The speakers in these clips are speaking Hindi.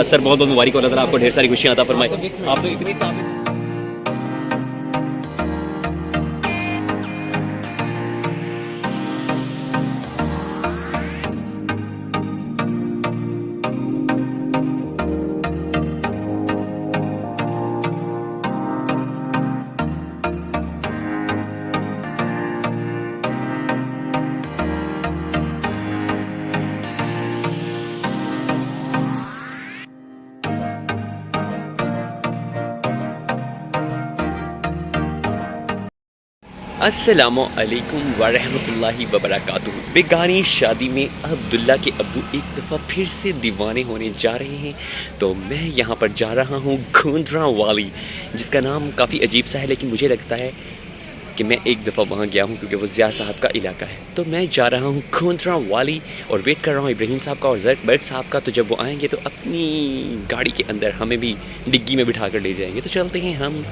सर बहुत बहुत मुबारक हो, अल्लाह ताला आपको ढेर सारी खुशियाँ अता फरमाए। आप तो इतनी अस्सलामु अलैकुम वरहमतुल्लाहि वबरकातुहू। बेगानी शादी में अब्दुल्ला के अब्बू एक दफ़ा फिर से दीवाने होने जा रहे हैं, तो मैं यहाँ पर जा रहा हूँ घोंदरा वाली, जिसका नाम काफ़ी अजीब सा है, लेकिन मुझे लगता है कि मैं एक दफ़ा वहाँ गया हूँ क्योंकि वो ज़िया साहब का इलाका है। तो मैं जा रहा हूँ घोंदरा वाली और वेट कर रहा हूँ इब्राहिम साहब का और ज़र्क बर्ग साहब का। तो जब वो आएंगे तो अपनी गाड़ी के अंदर हमें भी डिग्गी में बिठा कर ले जाएंगे। तो चलते हैं हम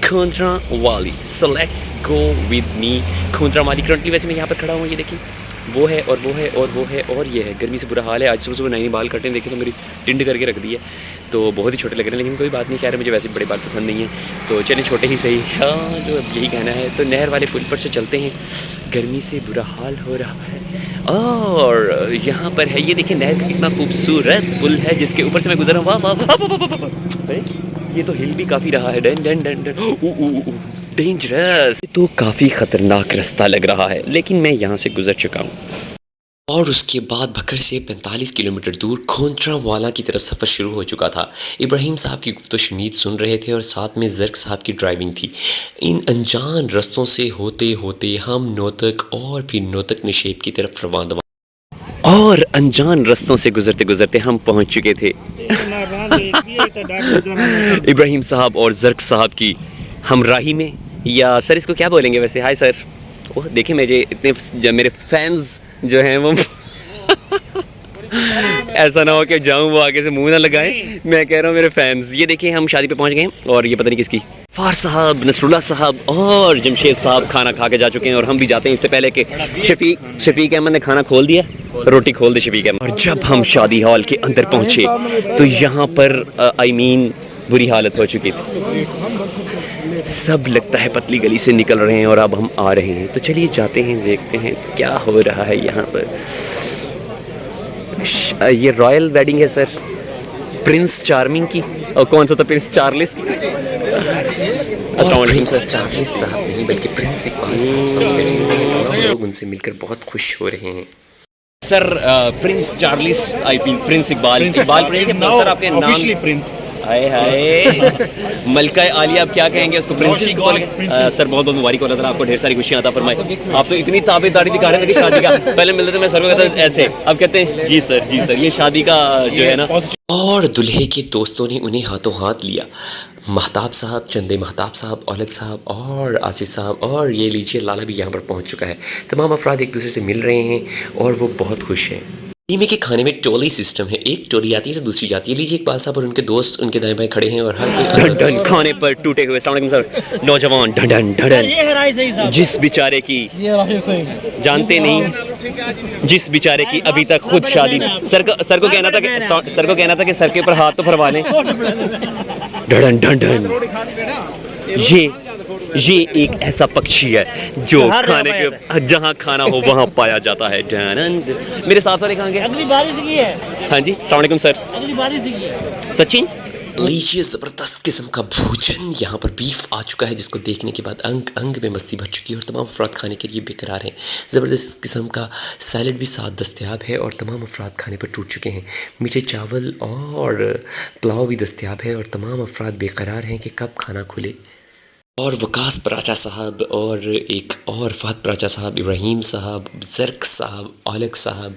घोंदरा वाली। So let's go with me घोंदरा वाली। करंटली वैसे मैं यहाँ पर खड़ा हूँ, ये देखिए वो है और वो है और वो है और ये है। गर्मी से बुरा हाल है। आज सुबह सुबह नई बाल कटे देखे तो मेरी टिंड करके रख दी है, तो बहुत ही छोटे लग रहे हैं, लेकिन कोई बात नहीं, खैर मुझे वैसे बड़े बाल पसंद नहीं है, तो चलें छोटे ही सही। हाँ, तो अब यही कहना है। तो नहर वाले पुल पर से चलते हैं, गर्मी से बुरा हाल हो रहा है। और यहाँ पर है, ये देखिए नहर का कितना खूबसूरत पुल है जिसके ऊपर से मैं गुजरा हूँ। वाह वाह वाह, ये तो हिल भी काफ़ी रहा है। Done done done done, dangerous. तो काफ़ी ख़तरनाक रास्ता लग रहा है, लेकिन मैं यहाँ से गुजर चुका हूँ। और उसके बाद भक्कर से 45 किलोमीटर दूर घोंदरा वाला की तरफ सफ़र शुरू हो चुका था। इब्राहिम साहब की गुफ्तो शनीद सुन रहे थे और साथ में ज़र्क साहब की ड्राइविंग थी। इन अनजान रास्तों से होते होते हम नोतक और फिर नोतक नशेब की तरफ रवाना, और अनजान रास्तों से गुजरते गुजरते हम पहुंच चुके थे इब्राहिम साहब और ज़र्क साहब की हमराही में, या सर इसको क्या बोलेंगे वैसे। Hi sir. ओह देखिए मेरे इतने मेरे फैंस जो हैं वो ऐसा ना हो कि जाऊं वो आगे से मुंह ना लगाए, मैं कह रहा हूँ मेरे फैंस। ये देखिए हम शादी पे पहुंच गए हैं और ये पता नहीं किसकी, फार साहब, नसरुल्ला साहब और जमशेद साहब खाना खा के जा चुके हैं और हम भी जाते हैं। इससे पहले कि शफीक अहमद ने खाना खोल दिया, रोटी खोल दी शफीक अहमद। और जब हम शादी हॉल के अंदर पहुंचे तो यहाँ पर बुरी हालत हो चुकी थी। सब लगता है पतली गली से निकल रहे हैं और अब हम आ रहे हैं। तो चलिए जाते हैं, देखते हैं क्या हो रहा है यहाँ पर। ये रॉयल वेडिंग है सर, प्रिंस चार्मिंग की। और कौन सा था, प्रिंस चार्ल्स की। प्रिंस चार्ल्स साहब नहीं बल्कि प्रिंस इकबाल साहब सामने बैठे हुए हैं। तमाम लोग उनसे मिलकर बहुत खुश हो रहे हैं। Sir Prince Charles, I mean Prince Iqbal Prince sir आपके नाम। हाय हाय मलका आलिया, आप क्या कहेंगे उसको, प्रिंसेस बोल के। सर बहुत बहुत मुबारक हो, अल्लाह ताला आपको ढेर सारी खुशियाँ अता फरमाए। आप तो इतनी ताबेदारी दिखा रहे थे कि शादी का। पहले मिलते थे मैं सर को कहता था ऐसे, अब कहते हैं जी सर जी सर। ये शादी का जो है ना। और दुल्हे के दोस्तों ने उन्हें हाथों हाथ लिया। महताब साहब, चंदे महताब साहब, औलख साहब और आसिफ साहब, और ये लीजिए लाला भी यहाँ पर पहुँच चुका है। तमाम अफराद एक दूसरे से मिल रहे हैं और वो बहुत खुश हैं। टीमे के खाने में टोली सिस्टम है, एक टोली आती है तो दूसरी जाती है। लीजिए इकबाल साहब और उनके दोस्त उनके दाएं बाएं खड़े हैं और हर कोई ढन ढन खाने पर टूटे हुए। अस्सलाम वालेकुम सर। नौजवान ढन ढन जिस बेचारे की जानते नहीं, जिस बेचारे की अभी तक खुद शादी। सर को कहना था कि सर के ऊपर हाथ तो फरवा लें। ढन ढन ये एक ऐसा पक्षी है जो खाने के जहाँ खाना हो वहाँ पाया जाता है। मेरे साथ वाले कहाँ गए? अगली बारिश की है। हाँ जी, अस्सलाम वालेकुम सर। अगली बारिश की है सचिन। लीजिए ज़बरदस्त किस्म का भोजन, यहाँ पर बीफ आ चुका है जिसको देखने के बाद अंग अंग में मस्ती भर चुकी है और तमाम अफराद खाने के लिए बेकरार हैं। ज़बरदस्त किस्म का सैलड भी साथ दस्तयाब है और तमाम अफराद खाने पर टूट चुके हैं। मीठे चावल और पुलाव भी दस्तयाब है और तमाम अफराद बेकरार हैं कि कब खाना खुले। और वकास पराचा साहब और एक और फ़हद पराचा साहब, इब्राहिम साहब, ज़र्क साहब, औलख साहब,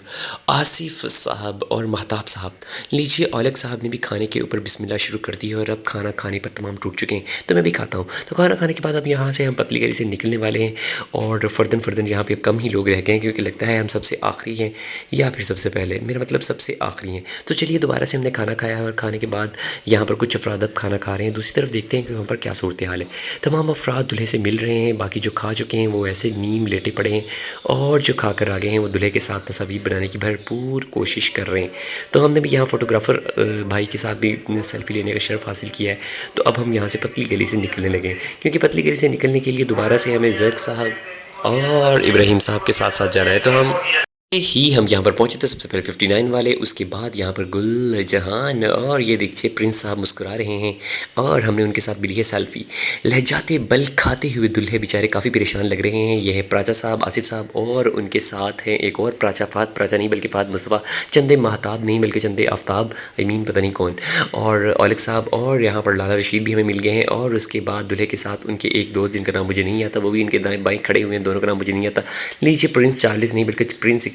आसिफ साहब और महताब साहब। लीजिए औलख साहब ने भी खाने के ऊपर बिस्मिल्लाह शुरू कर दी है और अब खाना खाने पर तमाम टूट चुके हैं। तो मैं भी खाता हूँ। तो खाना खाने के बाद अब यहाँ से हम पतली गली से निकलने वाले हैं और फ़र्दन यहाँ पर अब कम ही लोग रह गए हैं क्योंकि लगता है हम सबसे आखिरी हैं या फिर सबसे पहले, मेरा मतलब सबसे आखिरी हैं। तो चलिए दोबारा से हमने खाना खाया और खाने के बाद यहाँ पर कुछ अफराद अब खाना खा रहे हैं। दूसरी तरफ देखते हैं कि वहाँ पर क्या सूरत हाल है। तमाम अफराद दूल्हे से मिल रहे हैं, बाकी जो खा चुके हैं वो ऐसे नीम लेटे पड़े हैं, और जो खा कर आ गए हैं वो दूल्हे के साथ तस्वीर बनाने की भरपूर कोशिश कर रहे हैं। तो हमने भी यहाँ फ़ोटोग्राफ़र भाई के साथ भी सेल्फ़ी लेने का शर्फ़ हासिल किया है। तो अब हम यहाँ से पतली गली से निकलने लगे हैं, क्योंकि पतली गली से निकलने के लिए दोबारा से हमें ज़र्क साहब और इब्राहिम साहब के साथ साथ जाना है। तो हम यहाँ पर पहुँचे। तो सबसे पहले 59 वाले, उसके बाद यहाँ पर गुल जहान, और ये देखिए प्रिंस साहब मुस्कुरा रहे हैं, और हमने उनके साथ भी ली है सेल्फ़ी। लहजाते बल खाते हुए दूल्हे बेचारे काफ़ी परेशान लग रहे हैं। यह है प्राचा साहब, आसिफ साहब, और उनके साथ हैं एक और प्राचा, प्राचा नहीं बल्कि फात मुस्तफ़ा, चंदे महताब नहीं बल्कि चंदे आफ्ताब, आई मीन पता नहीं कौन, और औलिक साहब, और यहाँ पर लाला रशीद भी हमें मिल गए हैं। और उसके बाद दूल्हे के साथ उनके एक दोस्त जिनका नाम मुझे नहीं आता, वो भी इनके दाएँ बाएँ खड़े हुए हैं, दोनों का नाम मुझे नहीं आता। लीजिए प्रिंस चार्ल्स नहीं बल्कि प्रिंस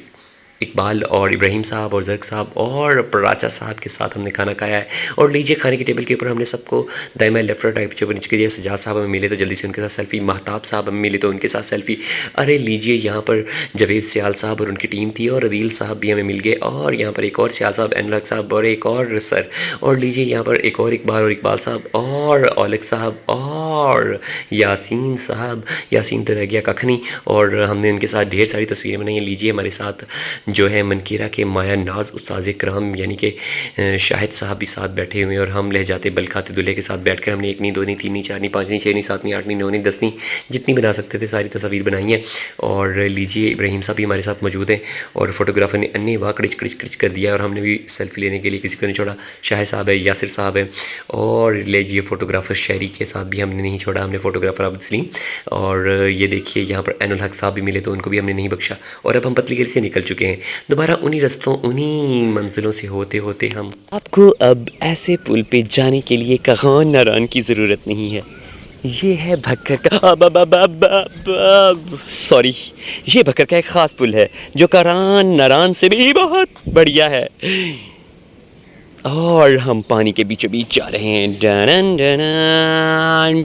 इकबाल और इब्राहिम साहब और ज़र्क साहब और प्राचा साहब के साथ हमने खाना खाया है। और लीजिए खाने की टेबल के ऊपर हमने सबको दाएं लेफ्ट राइट के ऊपर नीचे दिया। सजाद साहब हमें मिले तो जल्दी से उनके साथ सेल्फ़ी, महताब साहब हमें मिले तो उनके साथ सेल्फ़ी। अरे लीजिए यहाँ पर जवेद सियाल साहब और उनकी टीम थी, और अदील साहब भी हमें मिल गए, और यहाँ पर एक और सियाल साहब, अनुराग साहब, और एक और सर, और लीजिए यहाँ पर एक और इकबाल और इकबाल साहब, और औलिक साहब, और यासीन साहब। यासीन तो रह गया कखनी, और हमने उनके साथ ढेर सारी तस्वीरें बनाई हैं। लीजिए हमारे साथ जो है मनकीरा के माया नाज उस्ताद कराम यानी कि शाहिद साहब भी साथ बैठे हुए हैं, और हम लह जाते बल खाते दूल्हे के साथ बैठकर हमने 1 नहीं 2 नहीं 3 नहीं 4 नहीं 5 नहीं 6 नहीं 7 नहीं 8 नहीं 9 नहीं 10 नहीं जितनी बना सकते थे सारी तस्वीर बनाई है। और लीजिए इब्राहिम साहब भी हमारे साथ मौजूद हैं, और फोटोग्राफर ने अन्य वाह कड़िच कड़िच कड़िच कर दिया, और हमने भी सेल्फ़ी लेने के लिए किसी को नहीं छोड़ा। शाहिद साहब है, यासिर साहब है, और लीजिए फ़ोटोग्राफ़र शहरी के साथ भी हमने नहीं छोड़ा, हमने फ़ोटोग्राफ़र आबिद सलीम, और ये देखिए यहाँ पर एनुल हक साहब भी मिले तो उनको भी हमने नहीं बख्शा। और अब हम पतली गली से निकल चुके हैं, दोबारा उन्हीं रस्तों उन्हीं मंजिलों से होते होते हम आपको अब ऐसे पुल पे जाने के लिए कहाँ नारान की ज़रूरत नहीं है। ये है भक्कर का सॉरी, ये भक्कर का एक ख़ास पुल है जो करान नारान से भी बहुत बढ़िया है। और हम पानी के बीचों बीच जा रहे हैं। Done done done.